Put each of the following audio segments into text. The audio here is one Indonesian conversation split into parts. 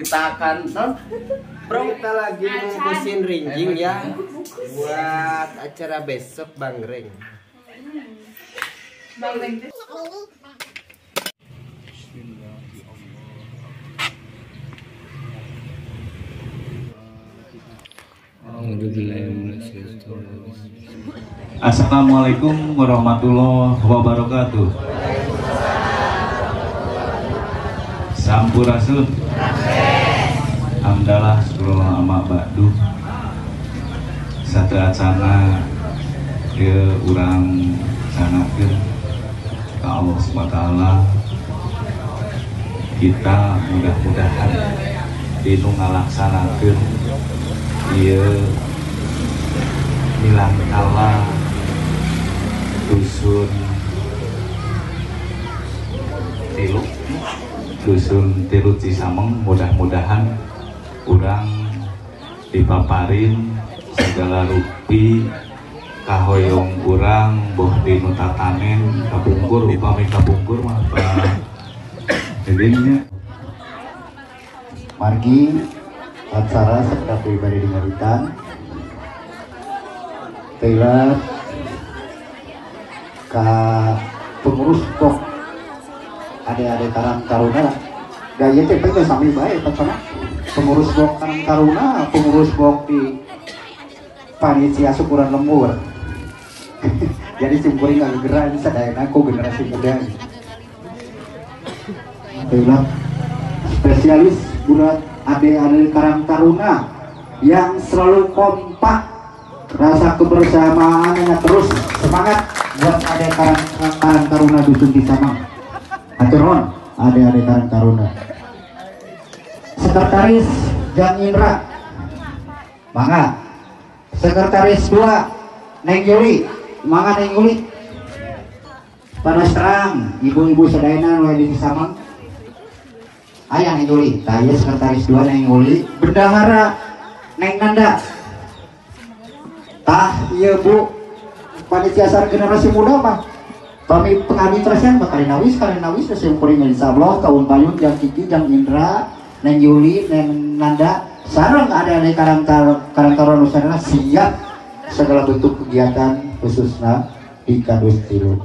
kita akan kita lagi bungkusin rinjing ya buat acara besok Bang Reng. Assalamualaikum warahmatullahi wabarakatuh. Sampurasun. Hamdalah sekolah amak badu. Satu acana ke urang sanakeun ka Allah SWT. Kita mudah-mudahan dinu ngalaksanakeun ieu milang kala dusun tilu Cisameng, mudah-mudahan urang dipaparin segala rupi kahoyong urang boh dinu tatanen kapungkur upami kapungkur mah jadinya margi acara serta pribadi dimaritan telat ka pengurus kok ada Karang Taruna gaya teh teh sami bae pacana pengurus blok Karang Taruna pengurus blok di panitia syukuran lembur jadi simkuring nggak gerak sadayana aku generasi muda telat spesialis buat ade Karang Taruna yang selalu kompak rasa kebersamaannya terus semangat buat ade Karang Taruna dusun Cisameng. Aturon ade Karang Taruna. Sekretaris Jang Indra, mangga. Sekretaris 2 Neng Yuli, mangga Neng Yuli. Panas terang, ibu-ibu sadayana nu di Cisameng. Aya Neng Yuli, tah sekretaris 2 Neng Yuli, bendahara Neng Nanda. Tah ieu Bu panitia sar generasi muda mah kami pengadministrasian bakal nawis nasi kuring insyaallah kaum payun Jang Kiki Jang Indra Neng Yuli Neng Nanda sareng ada di Karang Taruna Nusantara siap segala bentuk kegiatan khususnya di Kadus Tilu.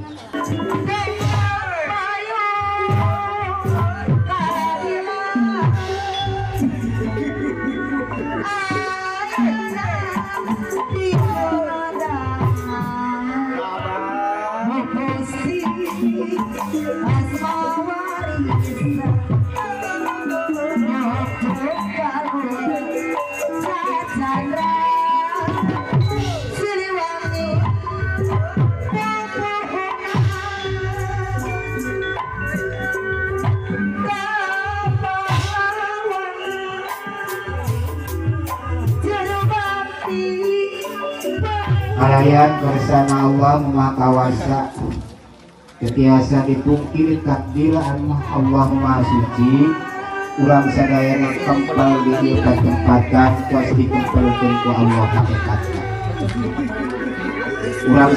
Halayan bersama Allah Maha ketiasa dipungkiri takdir Allah Maha Suci urang sadayana kempal di tempatan pasti kempalkeun ku Allah hakikatna urang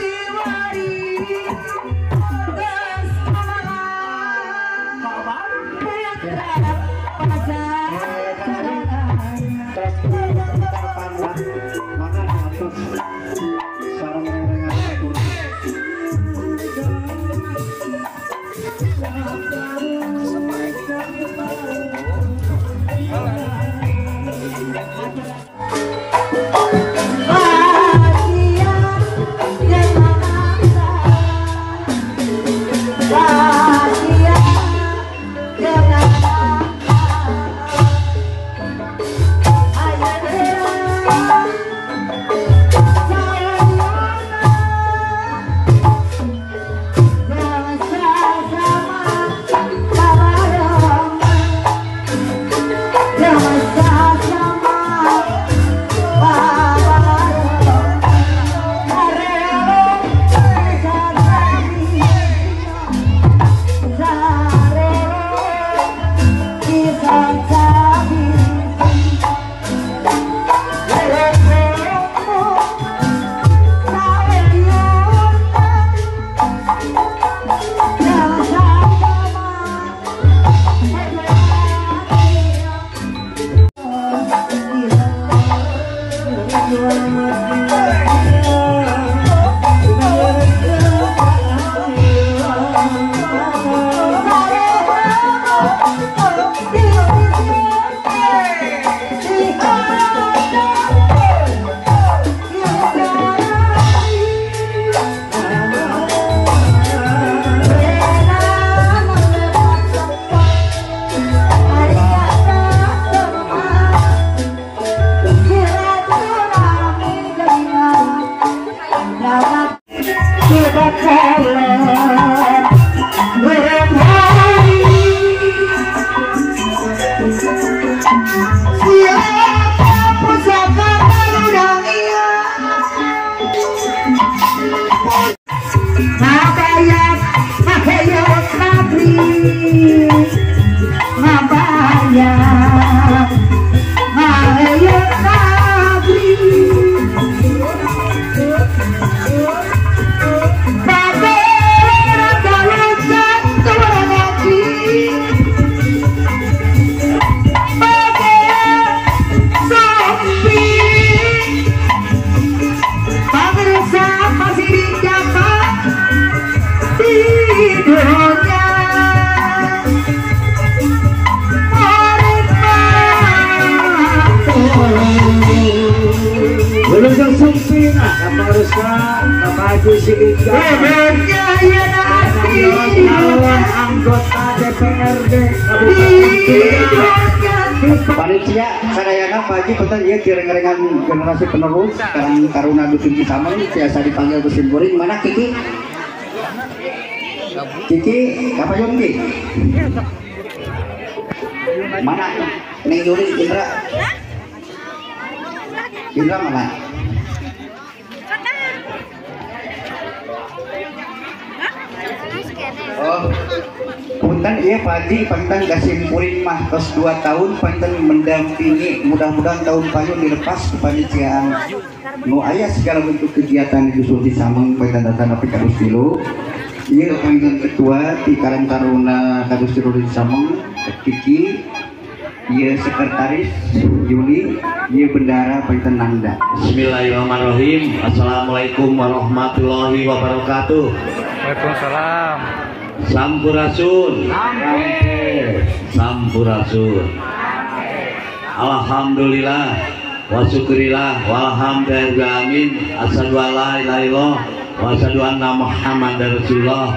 Anggota DPRD panitia sadayana pagi petang ya kireng-kirengan generasi penerus Karang Taruna Dusun Cisameng biasa dipanggil Dusun Buring. Mana Kiki? Kiki apa Yongki? Mana Neng Yuri Indra? Indra mana? Oh, punten iya pagi pantan gasimpurin mah tos 2 tahun pantan mendampingi, mudah-mudahan tahun payung dilepas kepanitiaan nu aya segala bentuk kegiatan di Dusun Cisameng pantan datang tapi kadus dulu. Iya pantan ketua di Karang Taruna kadus dulu di Cisameng Kiki, iya sekretaris Yuli, iya bendara pantan Nanda. Bismillahirrahmanirrahim. Assalamualaikum warahmatullahi wabarakatuh. Waalaikumsalam. Sampurasun. Sampurasun. Alhamdulillah wa syukurillah walhamdulillah amin. Asyhadu an la ilaha illallah wa asyhadu anna Muhammadar Rasulullah.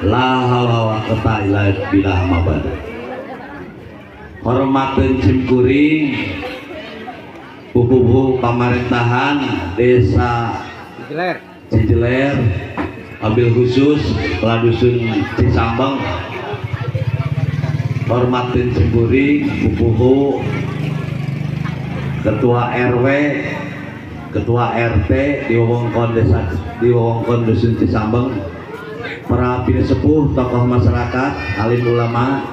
La haula wa quwwata illa billah mabad. Hormateun cimkuring buku-buku pemerintahan Desa Cijeler, wabil khusus Kepala Dusun Cisameng, hormatin cimkuring buku Ketua RW, Ketua RT di wewengkon desa di wewengkon Dusun Cisameng, para sepuh, tokoh masyarakat, alim ulama,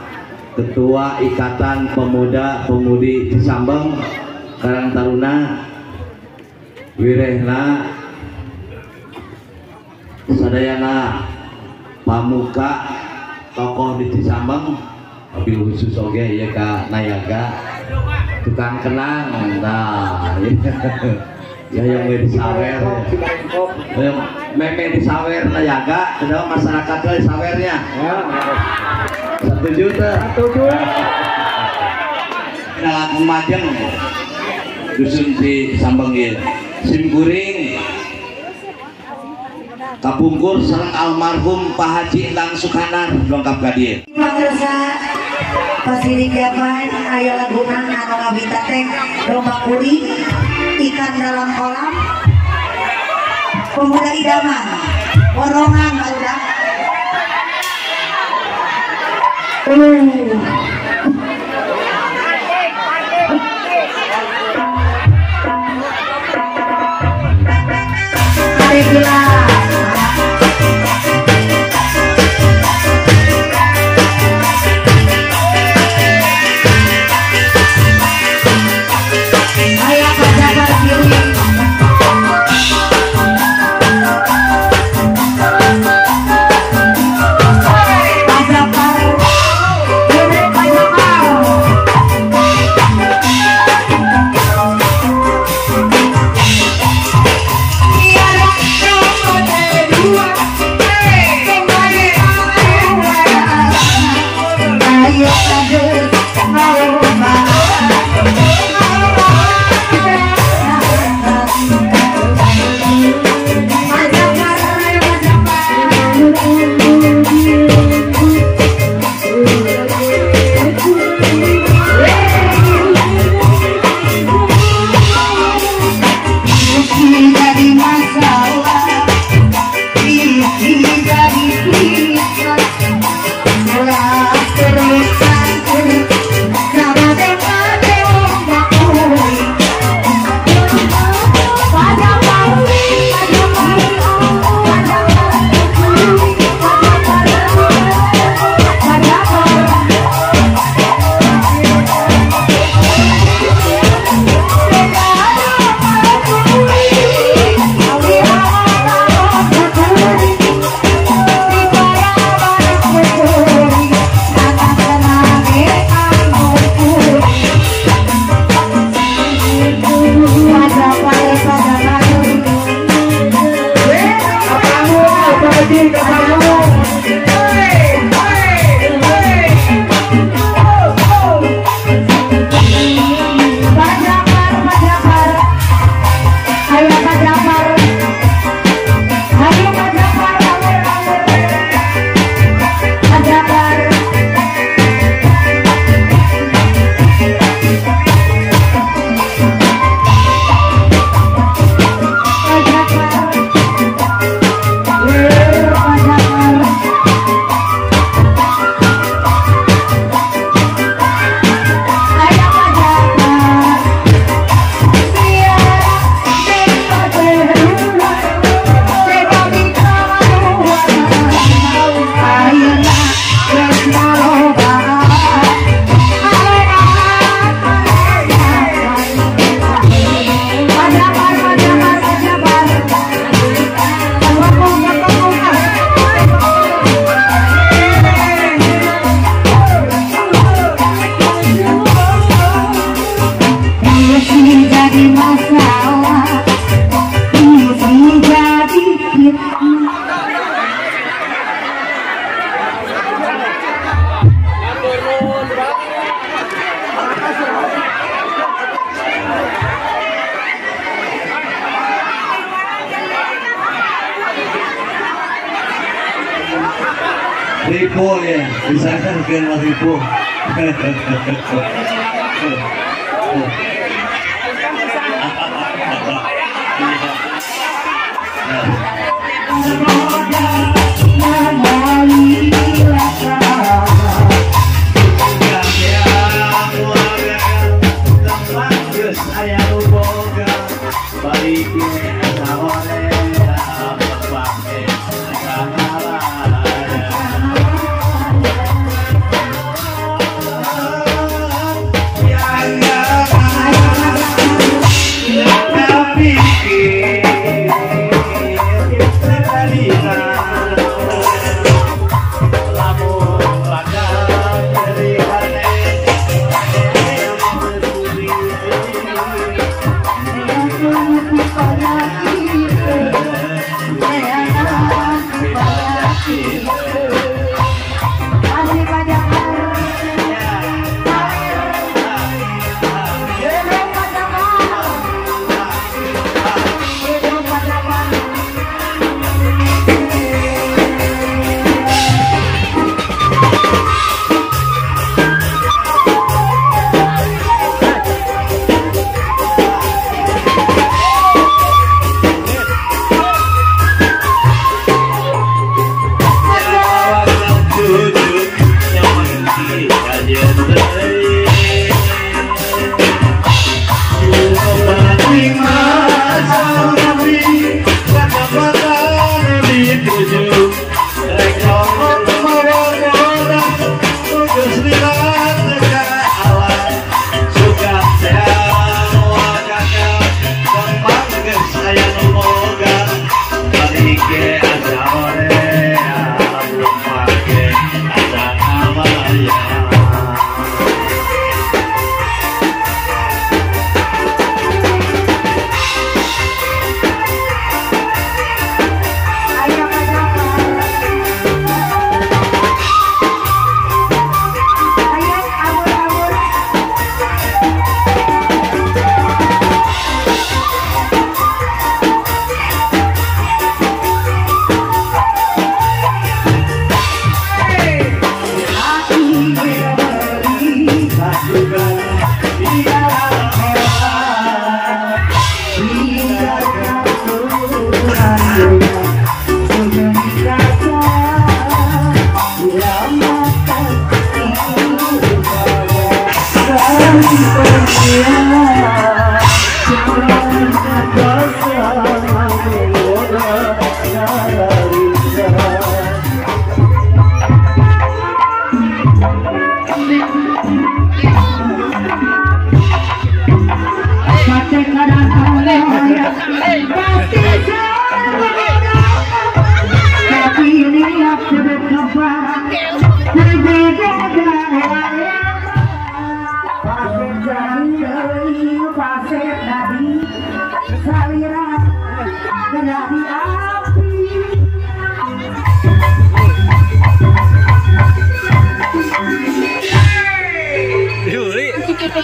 Ketua Ikatan Pemuda Pemudi Cisameng, Karang Taruna, wirehna sadayana pamuka tokoh di Cisameng, wabil khusus oge ya ka Nayaga, tukang kenang, nah ya yang disawer, yang meme disawer Nayaga, adalah masyarakat kali sawernya. 1 juta. Nah, Majeng Dusun Cisameng ya, simkuring kapungkur sareng almarhum Pak Haji Endang Sukanar lengkap ka dieu. Pangresa pasirigapan aya lagunan anu ngabita teh domba kuring, ikan dalam kolam, pemuda idaman, borongan barudak. Mari gila. Ripo ya, misalkan ke Ripo.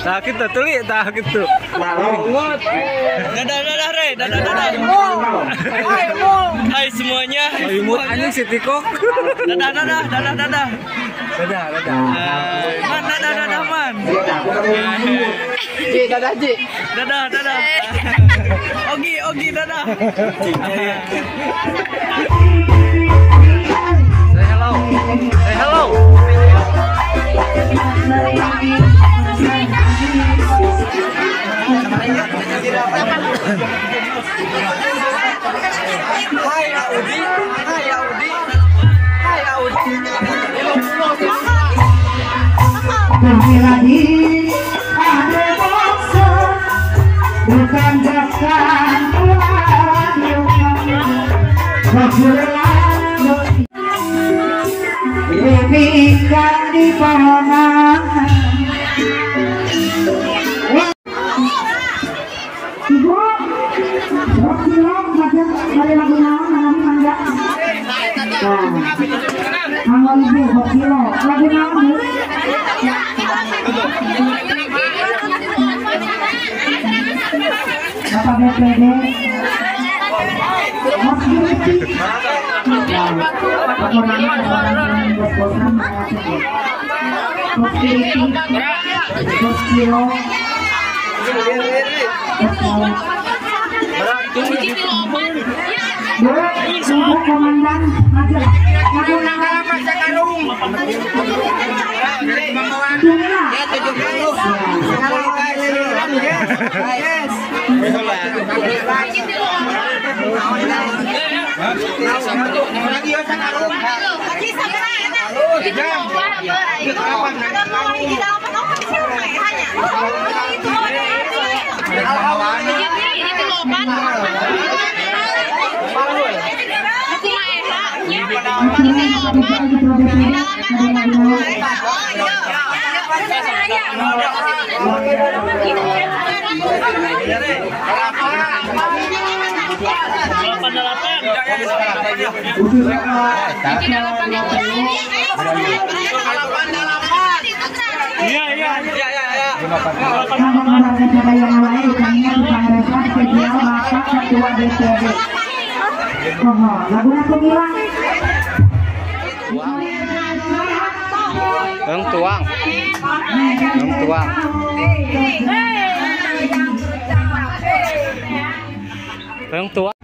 Sakit tuh tuli, sakit tuh. Dadah. Hai semuanya. Imut anjing si Tiko. Dadah. Man, dadah man. Ji, dadah Ji. Dadah. Ogi, dadah. Say hello. Lagi ada bangsa bukan jalan Lebihkan di pohonan Ibu Rok macam ada lagu naon mangga Anggo ibu hokilo lagu naon Bapak BPD Mas Giri Komandan lagu pemilang Yang tuang. Yang tuang. Yang tuang.